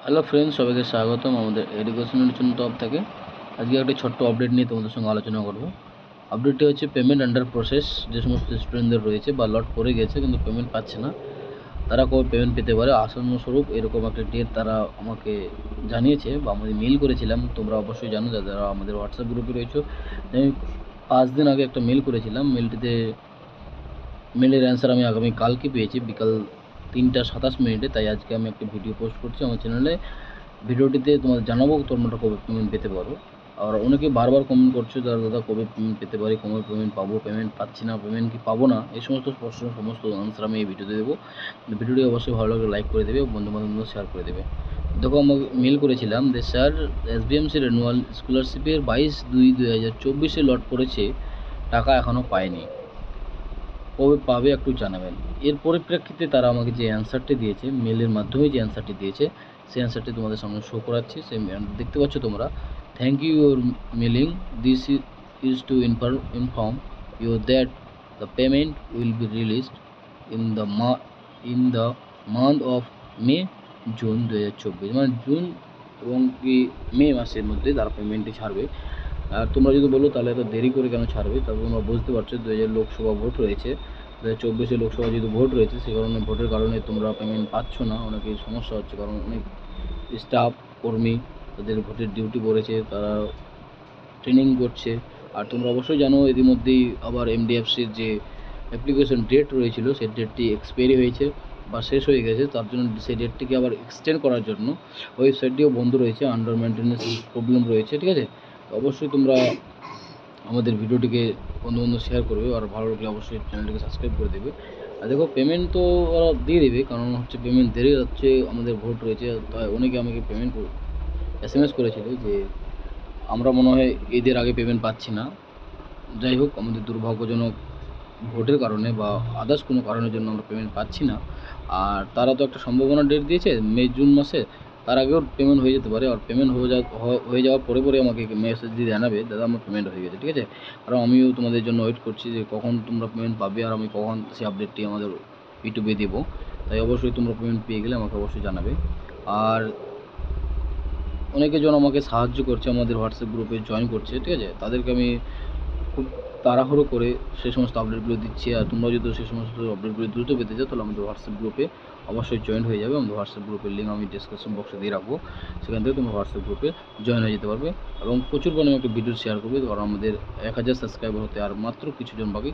Hello friends, সবাইকে স্বাগতম আমাদের এডুকেশনের জন্য টপ থেকে। আজকে একটি ছোট্ট আপডেট নিয়ে তোমাদের সঙ্গে আলোচনা করব। আপডেটটি হচ্ছে পেমেন্ট আন্ডার প্রসেস। যে সমস্ত স্টুডেন্টদের রয়েছে বা লট করে গেছে কিন্তু পেমেন্ট পাচ্ছে না, তারা কবে পেমেন্ট পেতে পারে আসন্নস্বরূপ এরকম একটা ডেট তারা আমাকে জানিয়েছে বা আমাদের মেল করেছিলাম। তোমরা অবশ্যই জানো যারা আমাদের হোয়াটসঅ্যাপ গ্রুপে রয়েছে, আমি 5 দিন আগে একটা মেল করেছিলাম। মেলের অ্যান্সার আমি আগামী কালকে পেয়েছি বিকাল 3:27। তাই আজকে আমি একটা ভিডিও পোস্ট করছি আমার চ্যানেলে। ভিডিওটিতে তোমাদের জানাবো তোমরা কবে পেমেন্ট পেতে পারো। আর অনেকে বারবার কমেন্ট করছো দাদা কবে পেমেন্ট পেতে পারি, কবে পেমেন্ট পাবো, পেমেন্ট পাচ্ছি না, পেমেন্ট কি পাবো না, এই সমস্ত প্রশ্ন সমস্ত আনসার আমি এই ভিডিওতে দেবো। ভিডিওটি অবশ্যই ভালো লাগলে লাইক করে দেবে, বন্ধু বান্ধবদের শেয়ার করে দেবে। দেখো, আমি মেল করেছিলাম যে স্যার এসবিএমসির অ্যানুয়াল স্কলারশিপের 22/2/2024 লট করেছে, টাকা এখনও পায়নি, কবে পাবে একটু জানাবেন। এর পরিপ্রেক্ষিতে তারা আমাকে যে অ্যান্সারটি দিয়েছে, মেলের মাধ্যমে যে অ্যান্সারটি দিয়েছে, সেই অ্যান্সারটি তোমাদের সামনে শো করাচ্ছি। সেই দেখতে পাচ্ছ তোমরা। Thank you your mailing, this is to inform you that the payment will be released in the month of May June 2024। মানে জুন এবং কি মে মাসের মধ্যে তারা পেমেন্টটি ছাড়বে। আর তোমরা যদি বলো তাহলে এত দেরি করে কেন ছাড়বে, তবে তোমরা বুঝতে পারছো 2000 লোকসভা ভোট রয়েছে, 2024 লোকসভা যেহেতু ভোট রয়েছে, সে কারণে ভোটের কারণে তোমরা পেমেন্ট পাচ্ছ না। অনেকের সমস্যা হচ্ছে, কারণ অনেক স্টাফ কর্মী তাদের ভোটের ডিউটি পড়েছে, তারা ট্রেনিং করছে। আর তোমরা অবশ্যই জানো ইতিমধ্যেই আবার এমডিএফসির যে অ্যাপ্লিকেশন ডেট রয়েছিল সেই ডেটটি এক্সপায়ারি হয়েছে বা শেষ হয়ে গেছে। তার জন্য সেই ডেটটিকে আবার এক্সটেন্ড করার জন্য ওয়েবসাইটটিও বন্ধ রয়েছে, আন্ডার মেনটেন্যান্স প্রবলেম রয়েছে, ঠিক আছে। তো অবশ্যই তোমরা আমাদের ভিডিওটিকে বন্ধু শেয়ার করবে, আর ভালো লাগলে অবশ্যই চ্যানেলটিকে সাবস্ক্রাইব করে দেবে। আর দেখো, পেমেন্ট তো ওরা দিয়ে দেবে, কারণ হচ্ছে পেমেন্ট দেরি হচ্ছে, আমাদের ভোট রয়েছে। তাই অনেকে আমাকে পেমেন্ট SMS করেছিল যে আমরা মনে হয় ঈদের আগে পেমেন্ট পাচ্ছি না। যাই হোক, আমাদের দুর্ভাগ্যজনক ভোটের কারণে বা আদার্স কোনো কারণের জন্য আমরা পেমেন্ট পাচ্ছি না। আর তারা তো একটা সম্ভাবনা ডেট দিয়েছে মে জুন মাসে, তার আগেও পেমেন্ট হয়ে যেতে পারে। আর পেমেন্ট হয়ে যাওয়ার পরে আমাকে মেসেজ দিয়ে জানাবে দাদা আমার পেমেন্ট হয়ে গেছে, ঠিক আছে। কারণ আমিও তোমাদের জন্য ওয়েট করছি যে কখন তোমরা পেমেন্ট পাবে আর আমি কখন সেই আপডেটটি আমাদের ইউটিউবে দেবো। তাই অবশ্যই তোমরা পেমেন্ট পেয়ে গেলে আমাকে অবশ্যই জানাবে। আর অনেকে জন আমাকে সাহায্য করছে, আমাদের হোয়াটসঅ্যাপ গ্রুপে জয়েন করছে, ঠিক আছে। তাদেরকে আমি খুব তাড়াহুড়ো করে সেই সমস্ত আপডেটগুলো দিচ্ছি। আর তোমরা যদি সেই সমস্ত আপডেটগুলো দ্রুত পেতে চাও তাহলে আমাদের হোয়াটসঅ্যাপ গ্রুপে অবশ্যই জয়েন হয়ে যাবে। আমাদের হোয়াটসঅ্যাপ গ্রুপের লিঙ্ক আমি ডিসক্রিপশন বক্সে দিয়ে রাখবো, সেখান থেকে তোমরা হোয়াটসঅ্যাপ গ্রুপে জয়েন হয়ে যেতে পারবে এবং প্রচুর পরিমাণে একটা ভিডিও শেয়ার করবে, কারণ আমাদের 1000 সাবস্ক্রাইবার হতে আর মাত্র কিছুজন বাকি।